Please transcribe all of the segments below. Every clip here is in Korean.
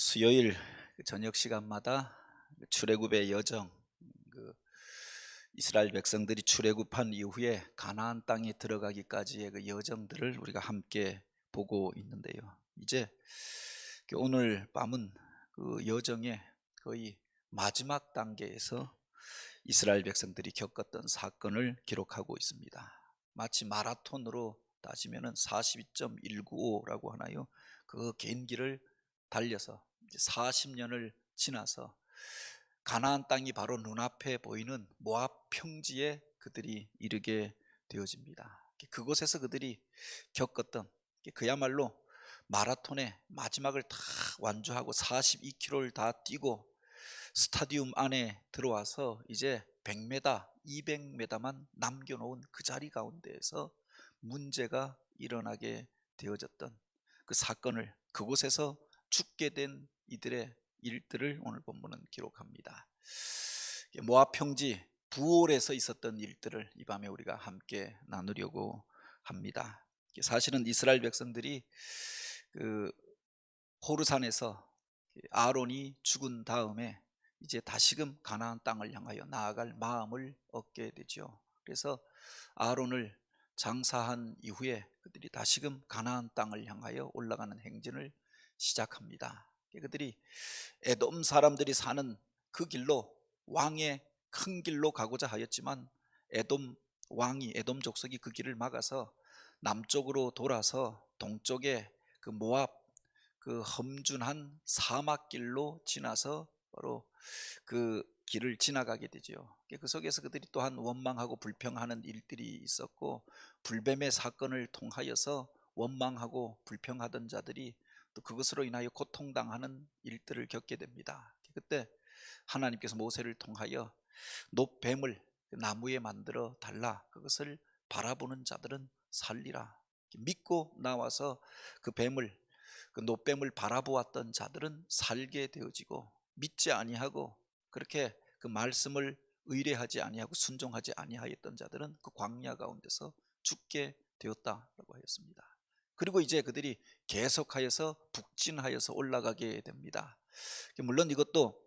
수요일 저녁 시간마다 출애굽의 여정, 그 이스라엘 백성들이 출애굽한 이후에 가나안 땅에 들어가기까지의 그 여정들을 우리가 함께 보고 있는데요. 이제 오늘 밤은 그 여정의 거의 마지막 단계에서 이스라엘 백성들이 겪었던 사건을 기록하고 있습니다. 마치 마라톤으로 따지면은 42.195라고 하나요? 그 긴 길을 달려서 이제 40년을 지나서 가나안 땅이 바로 눈앞에 보이는 모압 평지에 그들이 이르게 되어집니다. 그곳에서 그들이 겪었던 그야말로 마라톤의 마지막을 다 완주하고 42km를 다 뛰고 스타디움 안에 들어와서 이제 100m, 200m만 남겨놓은 그 자리 가운데에서 문제가 일어나게 되어졌던 그 사건을, 그곳에서 죽게 된 이들의 일들을 오늘 본문은 기록합니다. 모압 평지 부올에서 있었던 일들을 이 밤에 우리가 함께 나누려고 합니다. 사실은 이스라엘 백성들이 그 호르산에서 아론이 죽은 다음에 이제 다시금 가나안 땅을 향하여 나아갈 마음을 얻게 되죠. 그래서 아론을 장사한 이후에 그들이 다시금 가나안 땅을 향하여 올라가는 행진을 시작합니다. 그들이 에돔 사람들이 사는 그 길로, 왕의 큰 길로 가고자 하였지만 에돔 왕이, 에돔 족속이 그 길을 막아서 남쪽으로 돌아서 동쪽에 그 모압 그 험준한 사막길로 지나서 바로 그 길을 지나가게 되죠. 그 속에서 그들이 또한 원망하고 불평하는 일들이 있었고, 불뱀의 사건을 통하여서 원망하고 불평하던 자들이 또 그것으로 인하여 고통당하는 일들을 겪게 됩니다. 그때 하나님께서 모세를 통하여 놋뱀을 나무에 만들어 달라, 그것을 바라보는 자들은 살리라, 믿고 나와서 그 뱀을, 그 놋뱀을 바라보았던 자들은 살게 되어지고, 믿지 아니하고 그렇게 그 말씀을 의뢰하지 아니하고 순종하지 아니하였던 자들은 그 광야 가운데서 죽게 되었다라고 하였습니다. 그리고 이제 그들이 계속하여서 북진하여서 올라가게 됩니다. 물론 이것도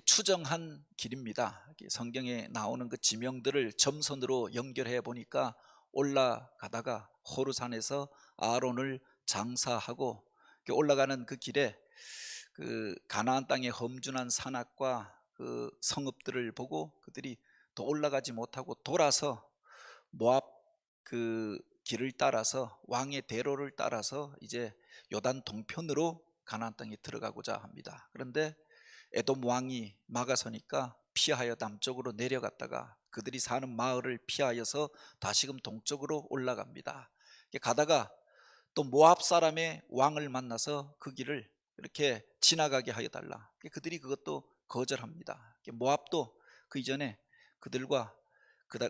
추정한 길입니다. 성경에 나오는 그 지명들을 점선으로 연결해 보니까 올라가다가 호르산에서 아론을 장사하고 올라가는 그 길에 그 가나안 땅의 험준한 산악과 그 성읍들을 보고 그들이 더 올라가지 못하고 돌아서 모압 그 길을 따라서, 왕의 대로를 따라서 이제 요단 동편으로 가나안 땅에 들어가고자 합니다. 그런데 에돔 왕이 막아서니까 피하여 남쪽으로 내려갔다가 그들이 사는 마을을 피하여서 다시금 동쪽으로 올라갑니다. 가다가 또 모압 사람의 왕을 만나서 그 길을 이렇게 지나가게 하여 달라. 그들이 그것도 거절합니다. 모압도 그 이전에 그들과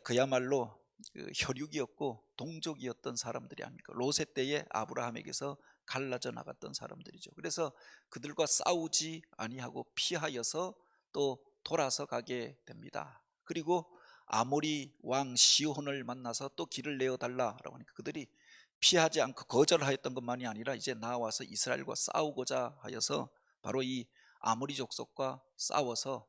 그야말로 그 혈육이었고 동족이었던 사람들이 아닙니까? 롯의 때에 아브라함에게서 갈라져 나갔던 사람들이죠. 그래서 그들과 싸우지 아니하고 피하여서 또 돌아서 가게 됩니다. 그리고 아모리 왕 시혼을 만나서 또 길을 내어 달라라고 하니까 그들이 피하지 않고 거절하였던 것만이 아니라 이제 나와서 이스라엘과 싸우고자 하여서 바로 이 아모리 족속과 싸워서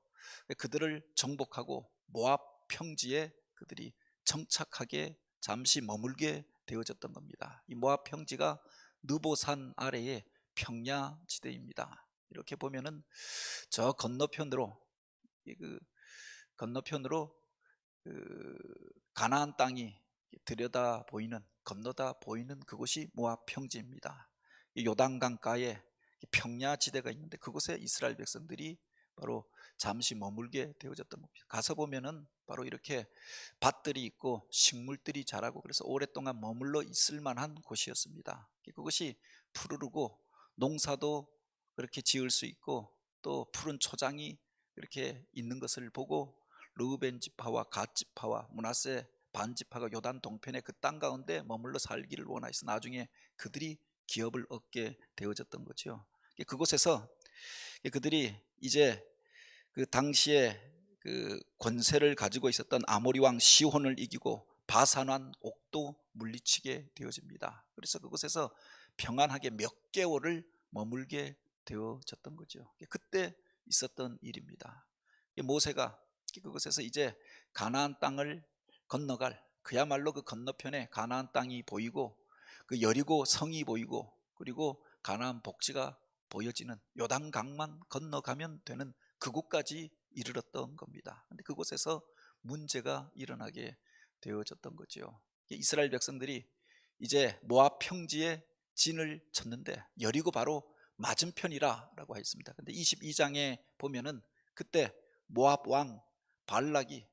그들을 정복하고 모압 평지에 그들이 정착하게, 잠시 머물게 되어졌던 겁니다. 이 모압 평지가 느보산 아래의 평야지대입니다. 이렇게 보면은 저 건너편으로, 그 건너편으로 그 가나안 땅이 들여다 보이는, 건너다 보이는 그곳이 모압 평지입니다. 이 요단강가에 평야지대가 있는데 그곳에 이스라엘 백성들이 바로 잠시 머물게 되어졌던 겁니다. 가서 보면은 바로 이렇게 밭들이 있고 식물들이 자라고, 그래서 오랫동안 머물러 있을 만한 곳이었습니다. 그것이 푸르르고 농사도 그렇게 지을 수 있고 또 푸른 초장이 이렇게 있는 것을 보고 르우벤 지파와 갓 지파와 므낫세 반 지파가 요단 동편의 그 땅 가운데 머물러 살기를 원하여서 나중에 그들이 기업을 얻게 되어졌던 거죠. 그곳에서 그들이 이제 그 당시에 그 권세를 가지고 있었던 아모리 왕 시혼을 이기고 바산 왕 옥도 물리치게 되어집니다. 그래서 그곳에서 평안하게 몇 개월을 머물게 되어졌던 거죠. 그때 있었던 일입니다. 모세가 그곳에서 이제 가나안 땅을 건너갈, 그야말로 그 건너편에 가나안 땅이 보이고 그 여리고 성이 보이고 그리고 가나안 복지가 보여지는 요단강만 건너가면 되는 그곳까지 이르렀던 겁니다. 근데 그곳에서 문제가 일어나게 되어졌던 거죠. 이스라엘 백성들이 이제 모압 평지에 진을 쳤는데 여리고 바로 맞은편이라고 했습니다. 근데 22장에 보면은 그때 모압 왕 발락이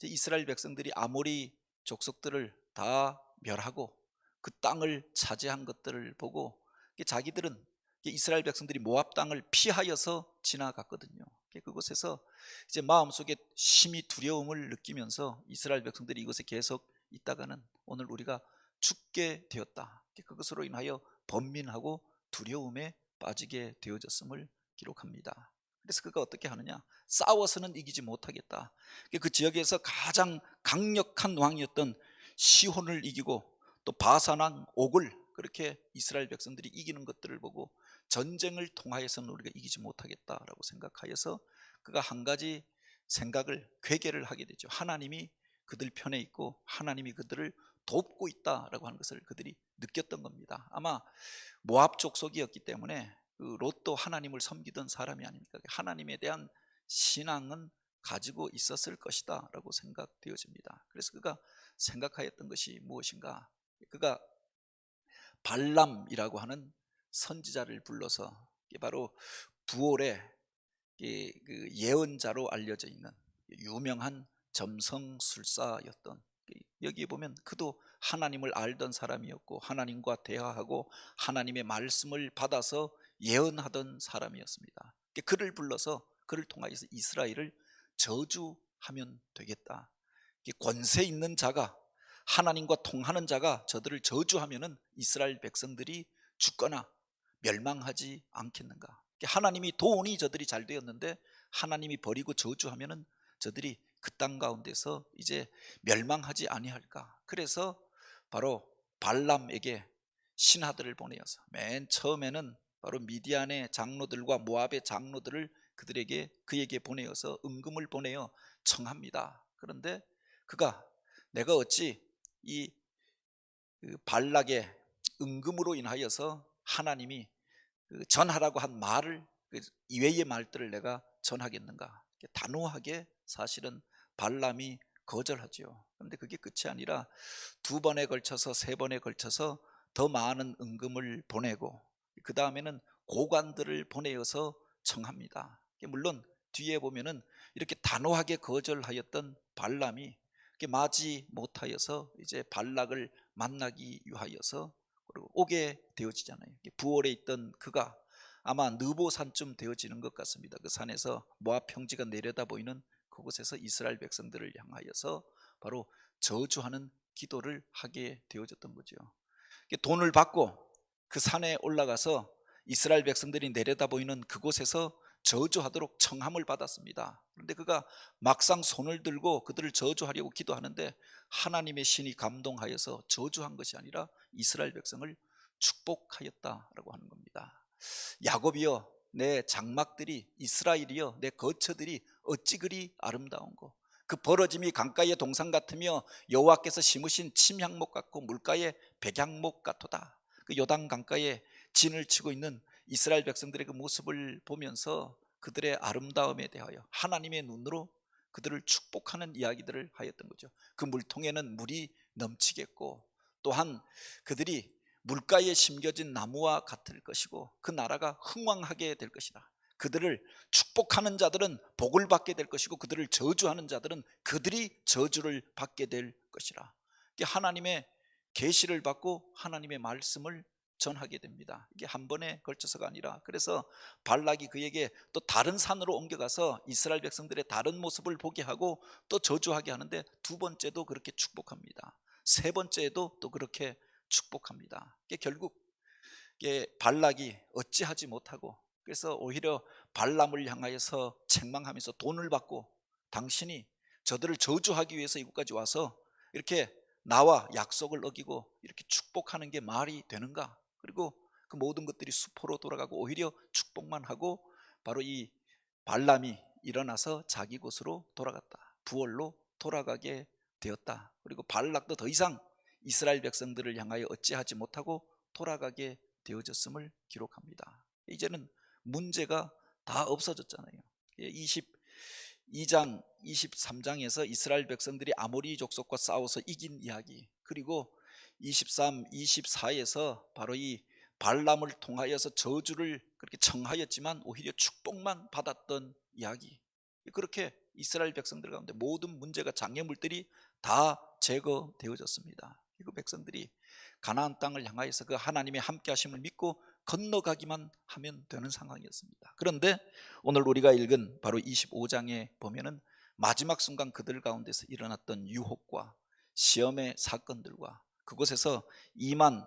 이스라엘 백성들이 아모리 족속들을 다 멸하고 그 땅을 차지한 것들을 보고 자기들은 이스라엘 백성들이 모압 땅을 피하여서 지나갔거든요. 그곳에서 이제 마음속에 심히 두려움을 느끼면서 이스라엘 백성들이 이곳에 계속 있다가는 오늘 우리가 죽게 되었다. 그것으로 인하여 번민하고 두려움에 빠지게 되어졌음을 기록합니다. 그래서 그가 어떻게 하느냐? 싸워서는 이기지 못하겠다. 그 지역에서 가장 강력한 왕이었던 시혼을 이기고 또 바산왕 옥을 그렇게 이스라엘 백성들이 이기는 것들을 보고 전쟁을 통하여서는 우리가 이기지 못하겠다라고 생각하여서 그가 한 가지 생각을 괴계를 하게 되죠. 하나님이 그들 편에 있고 하나님이 그들을 돕고 있다라고 하는 것을 그들이 느꼈던 겁니다. 아마 모압 족속이었기 때문에 그 롯도 하나님을 섬기던 사람이 아닙니까? 하나님에 대한 신앙은 가지고 있었을 것이다 라고 생각되어집니다. 그래서 그가 생각하였던 것이 무엇인가? 그가 발람이라고 하는 선지자를 불러서 바로 부올의 그 예언자로 알려져 있는 유명한 점성술사였던, 여기에 보면 그도 하나님을 알던 사람이었고 하나님과 대화하고 하나님의 말씀을 받아서 예언하던 사람이었습니다. 그를 불러서 그를 통하여서 이스라엘을 저주하면 되겠다. 권세 있는 자가, 하나님과 통하는 자가 저들을 저주하면은 이스라엘 백성들이 죽거나 멸망하지 않겠는가. 하나님이 도우니 저들이 잘 되었는데 하나님이 버리고 저주하면은 저들이 그 땅 가운데서 이제 멸망하지 아니할까. 그래서 바로 발람에게 신하들을 보내어서 맨 처음에는 바로 미디안의 장로들과 모압의 장로들을 그에게 보내어서 은금을 보내어 청합니다. 그런데 그가 내가 어찌 이 발락의 은금으로 인하여서 하나님이 전하라고 한 말을, 이외의 말들을 내가 전하겠는가. 단호하게 사실은 발람이 거절하죠. 그런데 그게 끝이 아니라 두 번에 걸쳐서 세 번에 걸쳐서 더 많은 은금을 보내고 그 다음에는 고관들을 보내어서 청합니다. 물론 뒤에 보면은 이렇게 단호하게 거절하였던 발람이 마지 못하여서 이제 발락을 만나기 위하여서 오게 되어지잖아요. 부월에 있던 그가 아마 느보산쯤 되어지는 것 같습니다. 그 산에서 모압 평지가 내려다 보이는 그곳에서 이스라엘 백성들을 향하여서 바로 저주하는 기도를 하게 되어졌던 거죠. 돈을 받고 그 산에 올라가서 이스라엘 백성들이 내려다 보이는 그곳에서 저주하도록 청함을 받았습니다. 그런데 그가 막상 손을 들고 그들을 저주하려고 기도하는데 하나님의 신이 감동하여서 저주한 것이 아니라 이스라엘 백성을 축복하였다라고 하는 겁니다. 야곱이여 내 장막들이, 이스라엘이여 내 거처들이 어찌 그리 아름다운고, 그 벌어짐이 강가의 동산 같으며 여호와께서 심으신 침향목 같고 물가의 백향목 같도다. 그 요단 강가에 진을 치고 있는 이스라엘 백성들의 그 모습을 보면서 그들의 아름다움에 대하여 하나님의 눈으로 그들을 축복하는 이야기들을 하였던 거죠. 그 물통에는 물이 넘치겠고 또한 그들이 물가에 심겨진 나무와 같을 것이고 그 나라가 흥왕하게 될 것이다. 그들을 축복하는 자들은 복을 받게 될 것이고 그들을 저주하는 자들은 그들이 저주를 받게 될 것이라. 하나님의 계시를 받고 하나님의 말씀을 전하게 됩니다. 이게 한 번에 걸쳐서가 아니라, 그래서 발락이 그에게 또 다른 산으로 옮겨가서 이스라엘 백성들의 다른 모습을 보게 하고 또 저주하게 하는데 두 번째도 그렇게 축복합니다. 세 번째에도 또 그렇게 축복합니다. 결국 발락이 어찌하지 못하고 그래서 오히려 발람을 향하여서 책망하면서 돈을 받고 당신이 저들을 저주하기 위해서 이곳까지 와서 이렇게 나와 약속을 어기고 이렇게 축복하는 게 말이 되는가? 그리고 그 모든 것들이 수포로 돌아가고 오히려 축복만 하고 바로 이 발람이 일어나서 자기 곳으로 돌아갔다. 부월로 돌아가게 되었다. 그리고 발락도 더 이상 이스라엘 백성들을 향하여 어찌하지 못하고 돌아가게 되어졌음을 기록합니다. 이제는 문제가 다 없어졌잖아요. 22장 23장에서 이스라엘 백성들이 아모리 족속과 싸워서 이긴 이야기, 그리고 23, 24에서 바로 이 발람을 통하여서 저주를 그렇게 청하였지만 오히려 축복만 받았던 이야기, 그렇게 이스라엘 백성들 가운데 모든 문제가 장애물들이 다 제거되어졌습니다. 그 백성들이 가나안 땅을 향하여서 그 하나님의 함께 하심을 믿고 건너가기만 하면 되는 상황이었습니다. 그런데 오늘 우리가 읽은 바로 25장에 보면은 마지막 순간 그들 가운데서 일어났던 유혹과 시험의 사건들과 그곳에서 2만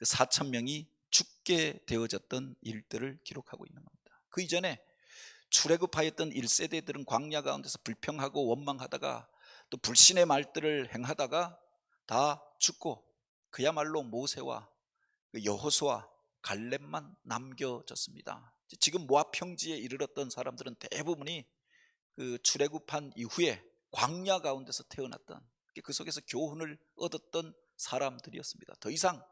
4천 명이 죽게 되어졌던 일들을 기록하고 있는 겁니다. 그 이전에 출애굽하였던 1세대들은 광야 가운데서 불평하고 원망하다가 또 불신의 말들을 행하다가 다 죽고 그야말로 모세와 여호수아, 갈렙만 남겨졌습니다. 지금 모압 평지에 이르렀던 사람들은 대부분이 그 출애굽한 이후에 광야 가운데서 태어났던, 그 속에서 교훈을 얻었던 사람들이었습니다. 더 이상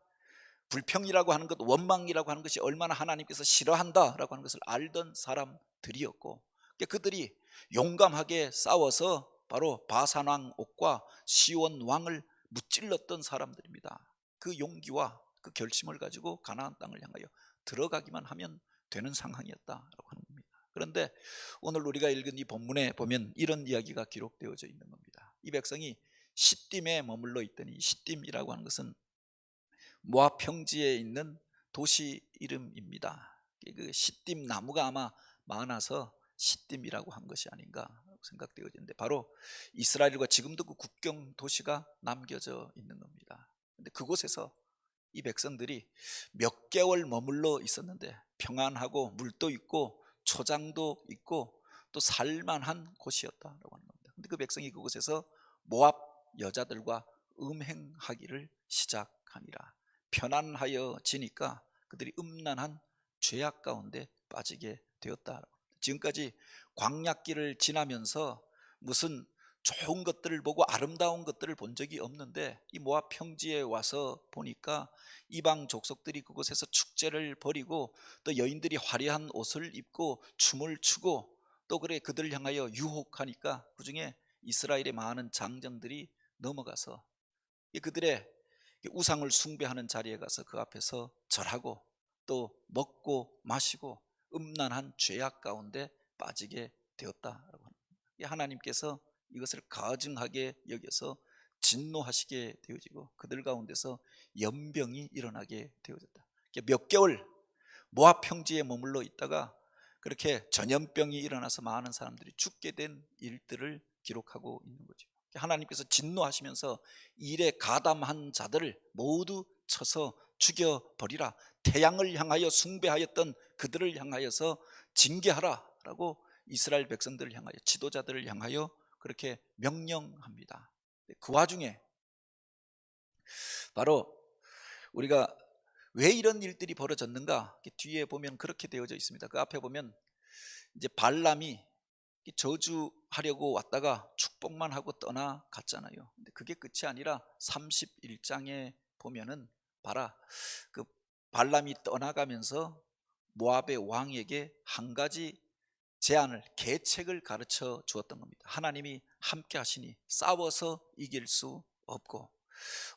불평이라고 하는 것, 원망이라고 하는 것이 얼마나 하나님께서 싫어한다라고 하는 것을 알던 사람들이었고, 그들이 용감하게 싸워서 바로 바산 왕 옥과 시온 왕을 무찔렀던 사람들입니다. 그 용기와 그 결심을 가지고 가나안 땅을 향하여 들어가기만 하면 되는 상황이었다라고 하는 겁니다. 그런데 오늘 우리가 읽은 이 본문에 보면 이런 이야기가 기록되어져 있는 겁니다. 이 백성이 시딤에 머물러 있더니, 시딤이라고 하는 것은 모압 평지에 있는 도시 이름입니다. 그 시딤 나무가 아마 많아서 시딤이라고 한 것이 아닌가 생각되어지는데, 바로 이스라엘과 지금도 그 국경 도시가 남겨져 있는 겁니다. 근데 그곳에서 이 백성들이 몇 개월 머물러 있었는데 평안하고 물도 있고 초장도 있고 또 살만한 곳이었다라고 하는 겁니다. 근데 그 백성이 그곳에서 모압 여자들과 음행하기를 시작하니라. 편안하여 지니까 그들이 음란한 죄악 가운데 빠지게 되었다. 지금까지 광야길을 지나면서 무슨 좋은 것들을 보고 아름다운 것들을 본 적이 없는데, 이 모압 평지에 와서 보니까 이방 족속들이 그곳에서 축제를 벌이고 또 여인들이 화려한 옷을 입고 춤을 추고 또 그래 그들을 향하여 유혹하니까 그중에 이스라엘의 많은 장정들이 넘어가서 그들의 우상을 숭배하는 자리에 가서 그 앞에서 절하고 또 먹고 마시고 음란한 죄악 가운데 빠지게 되었다라고 합니다. 하나님께서 이것을 가증하게 여겨서 진노하시게 되어지고 그들 가운데서 연병이 일어나게 되어졌다. 몇 개월 모압 평지에 머물러 있다가 그렇게 전염병이 일어나서 많은 사람들이 죽게 된 일들을 기록하고 있는 거죠. 하나님께서 진노하시면서 일에 가담한 자들을 모두 쳐서 죽여버리라. 태양을 향하여 숭배하였던 그들을 향하여서 징계하라 라고 이스라엘 백성들을 향하여, 지도자들을 향하여 그렇게 명령합니다. 그 와중에 바로 우리가 왜 이런 일들이 벌어졌는가, 뒤에 보면 그렇게 되어져 있습니다. 그 앞에 보면 이제 발람이 저주하려고 왔다가 축복만 하고 떠나갔잖아요. 근데 그게 끝이 아니라 31장에 보면은 봐라, 그 발람이 떠나가면서 모압의 왕에게 한 가지 제안을, 계책을 가르쳐 주었던 겁니다. 하나님이 함께 하시니 싸워서 이길 수 없고,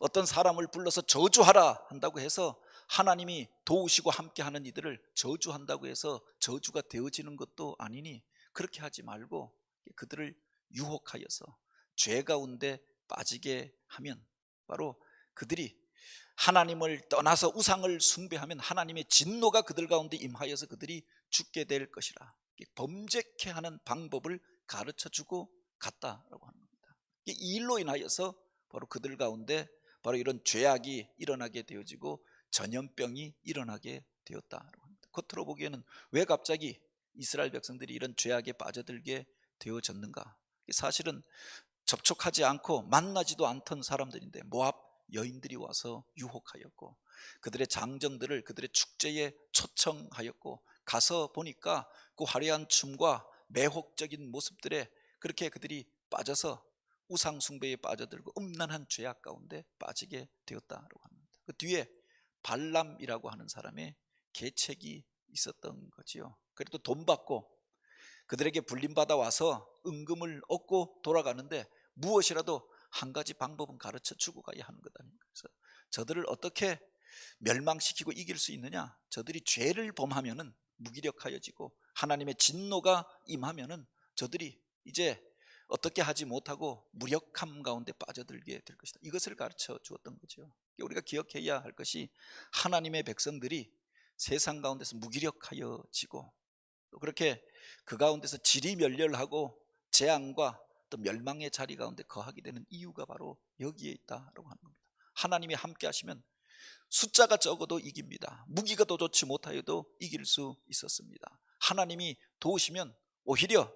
어떤 사람을 불러서 저주하라 한다고 해서 하나님이 도우시고 함께하는 이들을 저주한다고 해서 저주가 되어지는 것도 아니니 그렇게 하지 말고 그들을 유혹하여서 죄 가운데 빠지게 하면 바로 그들이 하나님을 떠나서 우상을 숭배하면 하나님의 진노가 그들 가운데 임하여서 그들이 죽게 될 것이라, 범죄케 하는 방법을 가르쳐주고 갔다라고 하는 겁니다. 이 일로 인하여서 바로 그들 가운데 바로 이런 죄악이 일어나게 되어지고 전염병이 일어나게 되었다라고 합니다. 겉으로 보기에는 왜 갑자기 이스라엘 백성들이 이런 죄악에 빠져들게 되어졌는가? 사실은 접촉하지 않고 만나지도 않던 사람들인데 모압 여인들이 와서 유혹하였고, 그들의 장정들을 그들의 축제에 초청하였고, 가서 보니까 그 화려한 춤과 매혹적인 모습들에 그렇게 그들이 빠져서 우상 숭배에 빠져들고 음란한 죄악 가운데 빠지게 되었다라고 합니다. 그 뒤에 발람이라고 하는 사람의 계책이 있었던 거지요. 그래도 돈 받고 그들에게 불림받아 와서 은금을 얻고 돌아가는데 무엇이라도 한 가지 방법은 가르쳐 주고 가야 하는 것 아닙니까? 그래서 저들을 어떻게 멸망시키고 이길 수 있느냐? 저들이 죄를 범하면은 무기력하여지고 하나님의 진노가 임하면은 저들이 이제 어떻게 하지 못하고 무력함 가운데 빠져들게 될 것이다. 이것을 가르쳐 주었던 거죠. 우리가 기억해야 할 것이 하나님의 백성들이 세상 가운데서 무기력하여지고 또 그렇게 그 가운데서 지리멸렬하고 재앙과 또 멸망의 자리 가운데 거하게 되는 이유가 바로 여기에 있다라고 하는 겁니다. 하나님이 함께 하시면 숫자가 적어도 이깁니다. 무기가 더 좋지 못하여도 이길 수 있었습니다. 하나님이 도우시면 오히려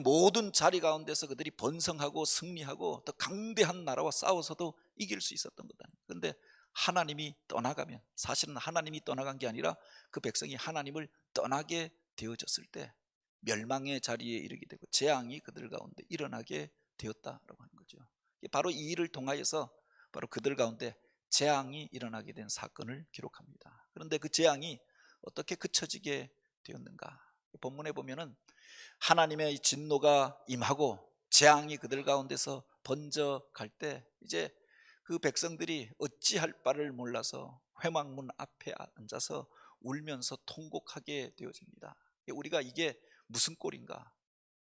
모든 자리 가운데서 그들이 번성하고 승리하고 더 강대한 나라와 싸워서도 이길 수 있었던 거다. 그런데 하나님이 떠나가면, 사실은 하나님이 떠나간 게 아니라 그 백성이 하나님을 떠나게 되어졌을 때 멸망의 자리에 이르게 되고 재앙이 그들 가운데 일어나게 되었다라고 하는 거죠. 바로 이 일을 통하여서 바로 그들 가운데 재앙이 일어나게 된 사건을 기록합니다. 그런데 그 재앙이 어떻게 그쳐지게 되었는가? 본문에 보면은 하나님의 진노가 임하고 재앙이 그들 가운데서 번져갈 때 이제 그 백성들이 어찌할 바를 몰라서 회막문 앞에 앉아서 울면서 통곡하게 되어집니다. 우리가 이게 무슨 꼴인가?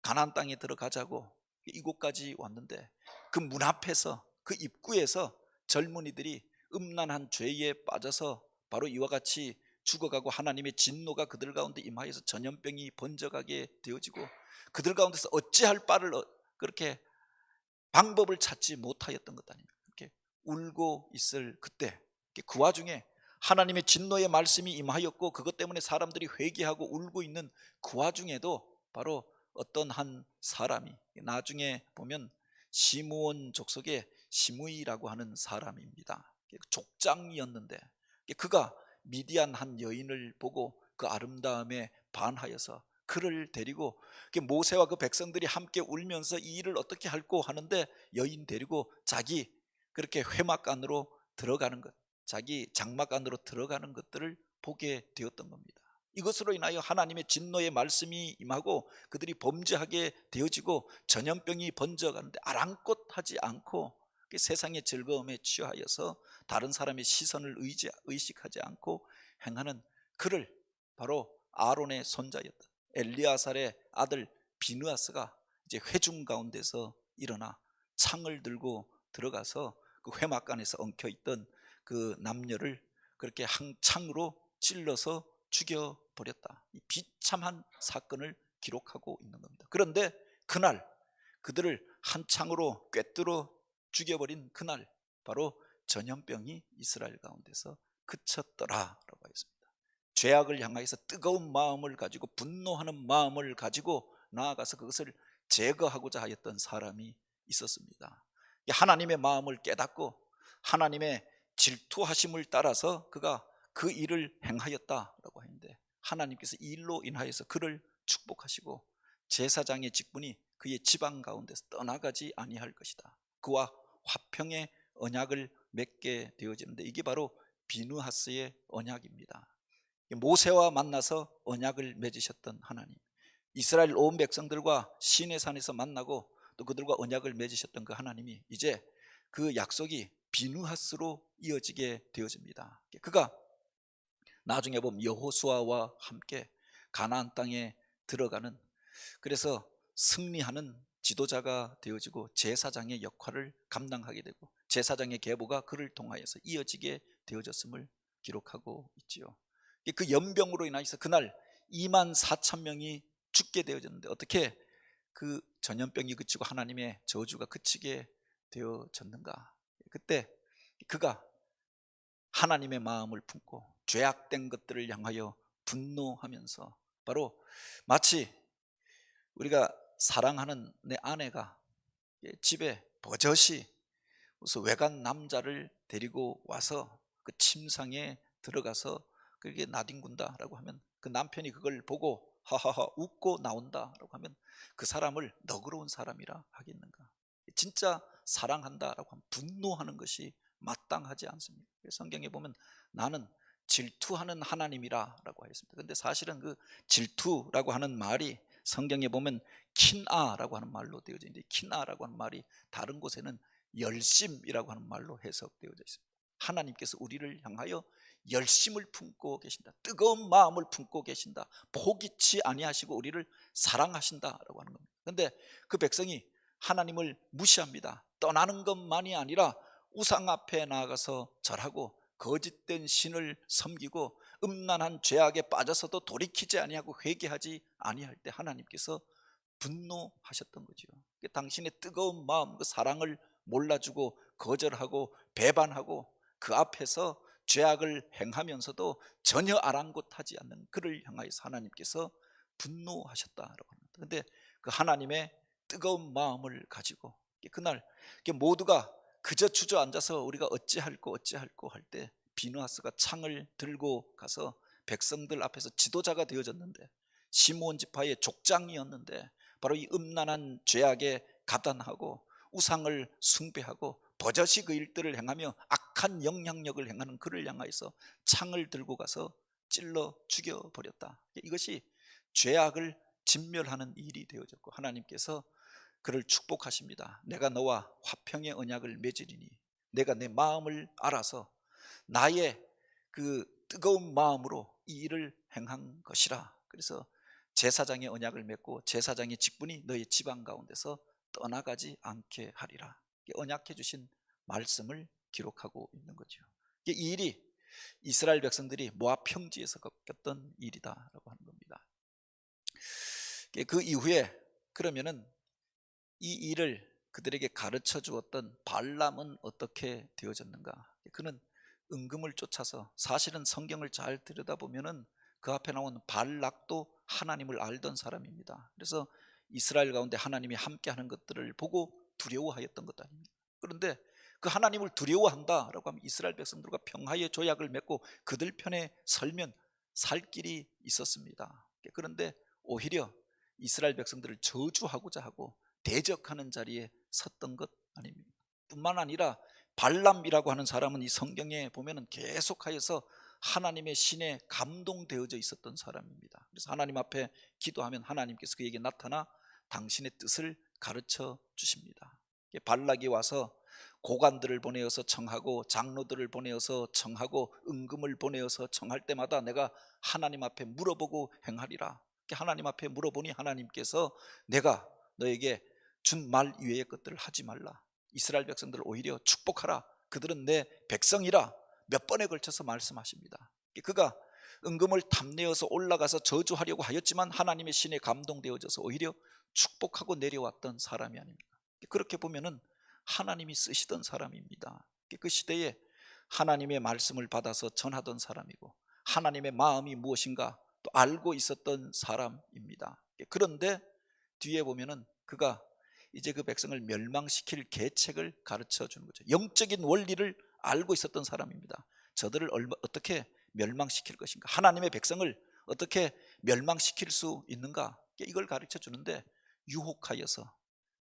가나안 땅에 들어가자고 이곳까지 왔는데 그 문 앞에서, 그 입구에서 젊은이들이 음란한 죄에 빠져서 바로 이와 같이 죽어가고 하나님의 진노가 그들 가운데 임하여서 전염병이 번져가게 되어지고 그들 가운데서 어찌할 바를 그렇게 방법을 찾지 못하였던 것 아닙니까? 그렇게 울고 있을 그때, 그 와중에 하나님의 진노의 말씀이 임하였고 그것 때문에 사람들이 회개하고 울고 있는 그 와중에도 바로 어떤 한 사람이, 나중에 보면 시므온 족속의 시므이라고 하는 사람입니다. 족장이었는데 그가 미디안 한 여인을 보고 그 아름다움에 반하여서 그를 데리고 모세와 그 백성들이 함께 울면서 이 일을 어떻게 할꼬 하는데 여인 데리고 자기 그렇게 회막 안으로 들어가는 것, 자기 장막 안으로 들어가는 것들을 보게 되었던 겁니다. 이것으로 인하여 하나님의 진노의 말씀이 임하고 그들이 범죄하게 되어지고 전염병이 번져가는데 아랑곳하지 않고 세상의 즐거움에 취하여서 다른 사람의 시선을 의식하지 않고 행하는 그를 바로 아론의 손자였던 엘리아살의 아들 비느하스가 이제 회중 가운데서 일어나 창을 들고 들어가서 그 회막간에서 엉켜있던 그 남녀를 그렇게 한 창으로 찔러서 죽여버렸다. 이 비참한 사건을 기록하고 있는 겁니다. 그런데 그날 그들을 한 창으로 꿰뚫어 죽여버린 그날 바로 전염병이 이스라엘 가운데서 그쳤더라라고 했습니다. 죄악을 향하여서 뜨거운 마음을 가지고 분노하는 마음을 가지고 나아가서 그것을 제거하고자 하였던 사람이 있었습니다. 하나님의 마음을 깨닫고 하나님의 질투하심을 따라서 그가 그 일을 행하였다라고 하는데 하나님께서 이 일로 인하여서 그를 축복하시고 제사장의 직분이 그의 지방 가운데서 떠나가지 아니할 것이다. 그와 화평의 언약을 맺게 되어지는데 이게 바로 비느하스의 언약입니다. 모세와 만나서 언약을 맺으셨던 하나님, 이스라엘 온 백성들과 시내산에서 만나고 또 그들과 언약을 맺으셨던 그 하나님이 이제 그 약속이 비느하스로 이어지게 되어집니다. 그가 나중에 보면 여호수아와 함께 가나안 땅에 들어가는, 그래서 승리하는 지도자가 되어지고 제사장의 역할을 감당하게 되고 제사장의 계보가 그를 통하여서 이어지게 되어졌음을 기록하고 있지요. 그 연병으로 인해서 그날 2만 4천 명이 죽게 되어졌는데 어떻게 그 전염병이 그치고 하나님의 저주가 그치게 되어졌는가? 그때 그가 하나님의 마음을 품고 죄악된 것들을 향하여 분노하면서 바로 마치 우리가 사랑하는 내 아내가 집에 버젓이 무슨 외간 남자를 데리고 와서 그 침상에 들어가서 그게 나뒹군다라고 하면 그 남편이 그걸 보고 하하하 웃고 나온다라고 하면 그 사람을 너그러운 사람이라 하겠는가? 진짜 사랑한다라고 하면 분노하는 것이 마땅하지 않습니다. 성경에 보면 나는 질투하는 하나님이라라고 하였습니다. 근데 사실은 그 질투라고 하는 말이 성경에 보면 킨아라고 하는 말로 되어져 있는데, 킨아라고 하는 말이 다른 곳에는 열심이라고 하는 말로 해석되어져 있습니다. 하나님께서 우리를 향하여 열심을 품고 계신다, 뜨거운 마음을 품고 계신다, 포기치 아니하시고 우리를 사랑하신다라고 하는 겁니다. 그런데 그 백성이 하나님을 무시합니다. 떠나는 것만이 아니라 우상 앞에 나아가서 절하고 거짓된 신을 섬기고 음란한 죄악에 빠져서도 돌이키지 아니하고 회개하지 아니할 때 하나님께서 분노하셨던 거죠. 당신의 뜨거운 마음, 그 사랑을 몰라주고 거절하고 배반하고 그 앞에서 죄악을 행하면서도 전혀 아랑곳하지 않는 그를 향하여서 하나님께서 분노하셨다라고 합니다. 그런데 그 하나님의 뜨거운 마음을 가지고 그날 모두가 그저 주저앉아서 우리가 어찌할꼬 어찌할꼬 할 때 비누하스가 창을 들고 가서 백성들 앞에서 지도자가 되어졌는데, 시므온 지파의 족장이었는데 바로 이 음란한 죄악에 가단하고 우상을 숭배하고 버젓이 그 일들을 행하며 악한 영향력을 행하는 그를 향하여서 창을 들고 가서 찔러 죽여버렸다. 이것이 죄악을 진멸하는 일이 되어졌고 하나님께서 그를 축복하십니다. 내가 너와 화평의 언약을 맺으리니 내가 내 마음을 알아서 나의 그 뜨거운 마음으로 이 일을 행한 것이라. 그래서 제사장의 언약을 맺고 제사장의 직분이 너희 지방 가운데서 떠나가지 않게 하리라. 언약해 주신 말씀을 기록하고 있는 거죠. 이 일이 이스라엘 백성들이 모압 평지에서 겪었던 일이다라고 하는 겁니다. 그 이후에 그러면은 이 일을 그들에게 가르쳐 주었던 발람은 어떻게 되어졌는가? 그는 은금을 쫓아서, 사실은 성경을 잘 들여다보면은 그 앞에 나온 발락도 하나님을 알던 사람입니다. 그래서 이스라엘 가운데 하나님이 함께하는 것들을 보고 두려워하였던 것 아닙니까? 그런데 그 하나님을 두려워한다라고 하면 이스라엘 백성들과 평화의 조약을 맺고 그들 편에 설면 살 길이 있었습니다. 그런데 오히려 이스라엘 백성들을 저주하고자 하고 대적하는 자리에 섰던 것 아닙니까? 뿐만 아니라 발람이라고 하는 사람은 이 성경에 보면은 계속하여서 하나님의 신에 감동되어져 있었던 사람입니다. 그래서 하나님 앞에 기도하면 하나님께서 그에게 나타나 당신의 뜻을 가르쳐 주십니다. 발락이 와서 고관들을 보내어서 청하고 장로들을 보내어서 청하고 은금을 보내어서 청할 때마다 내가 하나님 앞에 물어보고 행하리라. 하나님 앞에 물어보니 하나님께서 내가 너에게 준 말 이외의 것들을 하지 말라, 이스라엘 백성들을 오히려 축복하라, 그들은 내 백성이라 몇 번에 걸쳐서 말씀하십니다. 그가 은금을 탐내어서 올라가서 저주하려고 하였지만 하나님의 신에 감동되어져서 오히려 축복하고 내려왔던 사람이 아닙니까? 그렇게 보면은 하나님이 쓰시던 사람입니다. 그 시대에 하나님의 말씀을 받아서 전하던 사람이고 하나님의 마음이 무엇인가 또 알고 있었던 사람입니다. 그런데 뒤에 보면은 그가 이제 그 백성을 멸망시킬 계책을 가르쳐 주는 거죠. 영적인 원리를 알고 있었던 사람입니다. 저들을 어떻게 멸망시킬 것인가, 하나님의 백성을 어떻게 멸망시킬 수 있는가, 이걸 가르쳐 주는데 유혹하여서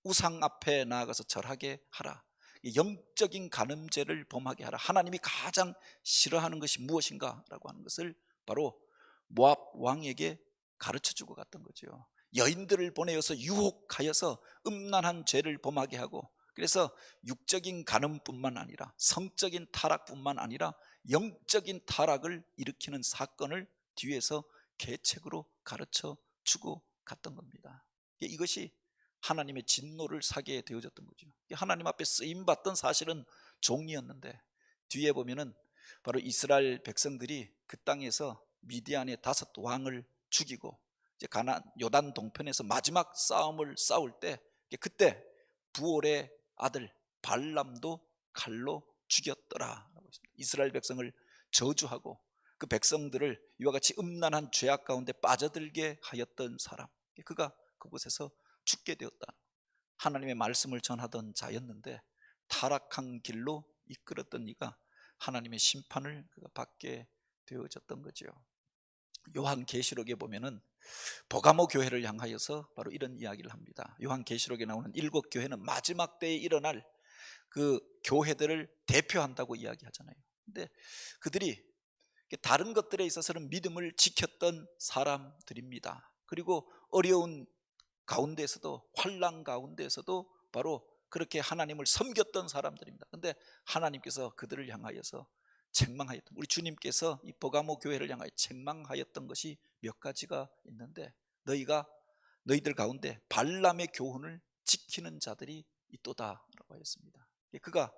우상 앞에 나아가서 절하게 하라, 영적인 간음죄를 범하게 하라, 하나님이 가장 싫어하는 것이 무엇인가 라고 하는 것을 바로 모압 왕에게 가르쳐 주고 갔던 거죠. 여인들을 보내어서 유혹하여서 음란한 죄를 범하게 하고, 그래서 육적인 간음뿐만 아니라 성적인 타락뿐만 아니라 영적인 타락을 일으키는 사건을 뒤에서 계책으로 가르쳐 주고 갔던 겁니다. 이것이 하나님의 진노를 사게 되어졌던 거죠. 하나님 앞에 쓰임받던 사실은 종이었는데 뒤에 보면은 바로 이스라엘 백성들이 그 땅에서 미디안의 5 왕을 죽이고 이제 가나안 요단 동편에서 마지막 싸움을 싸울 때, 그때 부올의 아들 발람도 칼로 죽였더라라고 했습니다. 이스라엘 백성을 저주하고 그 백성들을 이와 같이 음란한 죄악 가운데 빠져들게 하였던 사람, 그가 그곳에서 죽게 되었다. 하나님의 말씀을 전하던 자였는데 타락한 길로 이끌었던 이가 하나님의 심판을 그가 받게 되어졌던 거죠. 요한계시록에 보면은 버가모 교회를 향하여서 바로 이런 이야기를 합니다. 요한계시록에 나오는 7교회는 마지막 때에 일어날 그 교회들을 대표한다고 이야기하잖아요. 근데 그들이 다른 것들에 있어서는 믿음을 지켰던 사람들입니다. 그리고 어려운 가운데에서도, 환난 가운데에서도 바로 그렇게 하나님을 섬겼던 사람들입니다. 근데 하나님께서 그들을 향하여서 책망하였던, 우리 주님께서 이 버가모 교회를 향하여 책망하였던 것이 몇 가지가 있는데, 너희들 가운데 발람의 교훈을 지키는 자들이 있도다 라고 하였습니다. 그가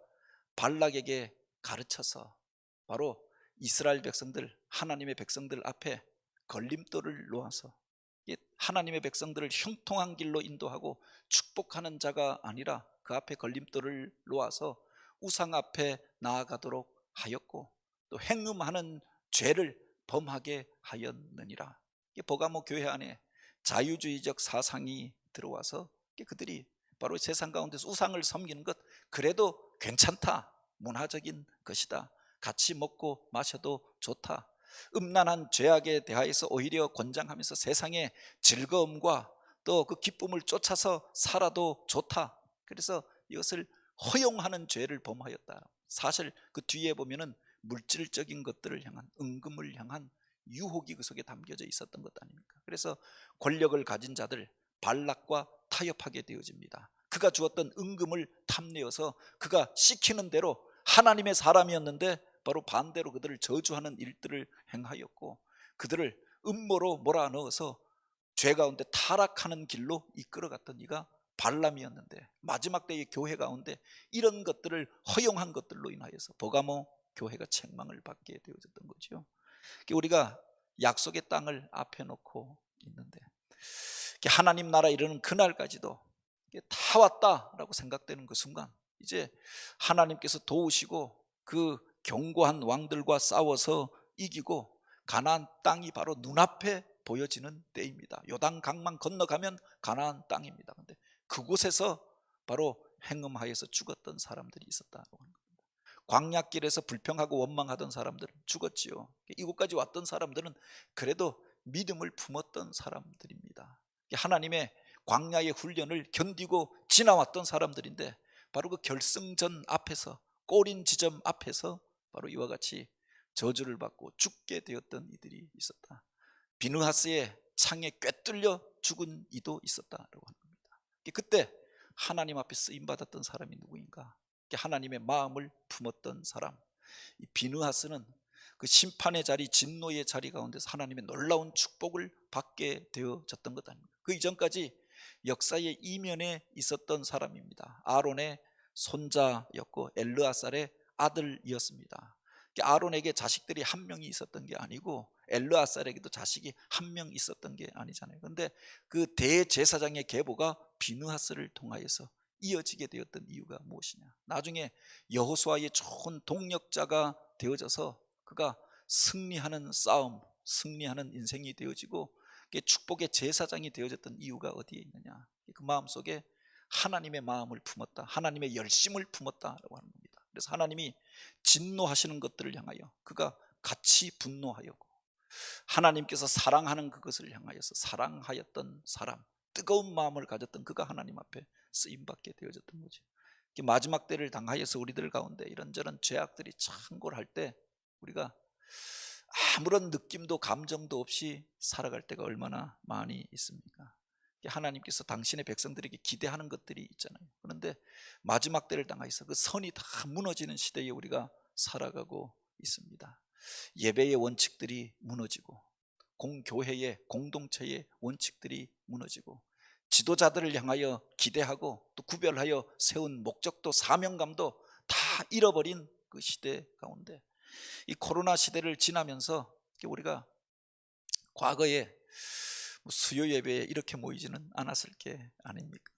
발락에게 가르쳐서 바로 이스라엘 백성들, 하나님의 백성들 앞에 걸림돌을 놓아서 하나님의 백성들을 형통한 길로 인도하고 축복하는 자가 아니라 그 앞에 걸림돌을 놓아서 우상 앞에 나아가도록 하였고, 또 행음하는 죄를 범하게 하였느니라. 버가모 교회 안에 자유주의적 사상이 들어와서 그들이 바로 세상 가운데서 우상을 섬기는 것, 그래도 괜찮다, 문화적인 것이다, 같이 먹고 마셔도 좋다, 음란한 죄악에 대하여서 오히려 권장하면서 세상의 즐거움과 또 그 기쁨을 쫓아서 살아도 좋다, 그래서 이것을 허용하는 죄를 범하였다. 사실 그 뒤에 보면은 물질적인 것들을 향한, 은금을 향한 유혹이 그 속에 담겨져 있었던 것 아닙니까? 그래서 권력을 가진 자들 발락과 타협하게 되어집니다. 그가 주었던 은금을 탐내어서 그가 시키는 대로, 하나님의 사람이었는데 바로 반대로 그들을 저주하는 일들을 행하였고, 그들을 음모로 몰아넣어서 죄 가운데 타락하는 길로 이끌어갔던 이가 발람이었는데, 마지막 때의 교회 가운데 이런 것들을 허용한 것들로 인하여서 버가모 교회가 책망을 받게 되어졌던 거죠. 우리가 약속의 땅을 앞에 놓고 있는데, 하나님 나라 이르는 그날까지도 다 왔다라고 생각되는 그 순간, 이제 하나님께서 도우시고 그 견고한 왕들과 싸워서 이기고 가나안 땅이 바로 눈앞에 보여지는 때입니다. 요단 강만 건너가면 가나안 땅입니다. 근데 그곳에서 바로 행음하여서 죽었던 사람들이 있었다고 합니다. 광야길에서 불평하고 원망하던 사람들은 죽었지요. 이곳까지 왔던 사람들은 그래도 믿음을 품었던 사람들입니다. 하나님의 광야의 훈련을 견디고 지나왔던 사람들인데, 바로 그 결승전 앞에서, 꼬린 지점 앞에서 바로 이와 같이 저주를 받고 죽게 되었던 이들이 있었다. 비느하스의 창에 꿰뚫려 죽은 이도 있었다라고 하는 겁니다. 그때 하나님 앞에 쓰임받았던 사람이 누구인가? 하나님의 마음을 품었던 사람, 이 비느하스는 그 심판의 자리, 진노의 자리 가운데서 하나님의 놀라운 축복을 받게 되어졌던 것 아닙니까? 그 이전까지 역사의 이면에 있었던 사람입니다. 아론의 손자였고 엘르아살의 아들이었습니다. 아론에게 자식들이 한 명이 있었던 게 아니고 엘르아살에게도 자식이 한 명 있었던 게 아니잖아요. 그런데 그 대제사장의 계보가 비느하스를 통하여서 이어지게 되었던 이유가 무엇이냐? 나중에 여호수아의 좋은 동력자가 되어져서 그가 승리하는 싸움, 승리하는 인생이 되어지고 축복의 제사장이 되어졌던 이유가 어디에 있느냐? 그 마음속에 하나님의 마음을 품었다, 하나님의 열심을 품었다라고 하는 겁니다. 그래서 하나님이 진노하시는 것들을 향하여 그가 같이 분노하였고, 하나님께서 사랑하는 그것을 향하여서 사랑하였던 사람, 뜨거운 마음을 가졌던 그가 하나님 앞에 쓰임받게 되어졌던 거죠. 마지막 때를 당하여서 우리들 가운데 이런저런 죄악들이 창궐할 때 우리가 아무런 느낌도 감정도 없이 살아갈 때가 얼마나 많이 있습니까? 하나님께서 당신의 백성들에게 기대하는 것들이 있잖아요. 그런데 마지막 때를 당하여서 그 선이 다 무너지는 시대에 우리가 살아가고 있습니다. 예배의 원칙들이 무너지고, 공교회의, 공동체의 원칙들이 무너지고, 지도자들을 향하여 기대하고 또 구별하여 세운 목적도 사명감도 다 잃어버린 그 시대 가운데, 이 코로나 시대를 지나면서 우리가 과거에 수요 예배에 이렇게 모이지는 않았을 게 아닙니까?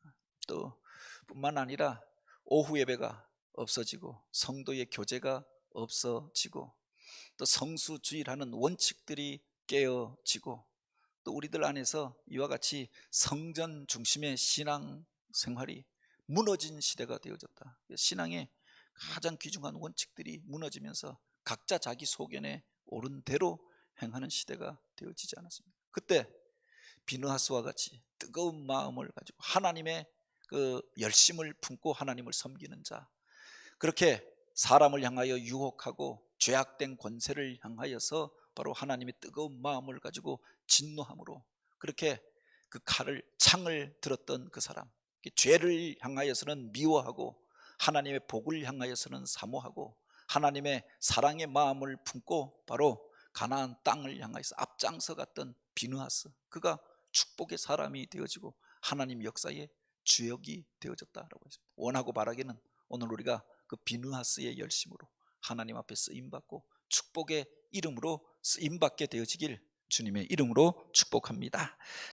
또 뿐만 아니라 오후 예배가 없어지고 성도의 교제가 없어지고, 또 성수주의라는 원칙들이 깨어지고, 또 우리들 안에서 이와 같이 성전 중심의 신앙 생활이 무너진 시대가 되어졌다. 신앙의 가장 귀중한 원칙들이 무너지면서 각자 자기 소견에 옳은 대로 행하는 시대가 되어지지 않았습니다. 그때 비느하스와 같이 뜨거운 마음을 가지고 하나님의 그 열심을 품고 하나님을 섬기는 자, 그렇게 사람을 향하여 유혹하고 죄악된 권세를 향하여서 바로 하나님의 뜨거운 마음을 가지고 진노함으로 그렇게 그 칼을 창을 들었던 그 사람, 죄를 향하여서는 미워하고 하나님의 복을 향하여서는 사모하고 하나님의 사랑의 마음을 품고 바로 가나안 땅을 향하여서 앞장서 갔던 비느하스, 그가 축복의 사람이 되어지고 하나님 역사의 주역이 되어졌다라고 했습니다. 원하고 바라기는 오늘 우리가 그 비느하스의 열심으로 하나님 앞에 쓰임받고 축복의 이름으로 쓰임받게 되어지길 주님의 이름으로 축복합니다.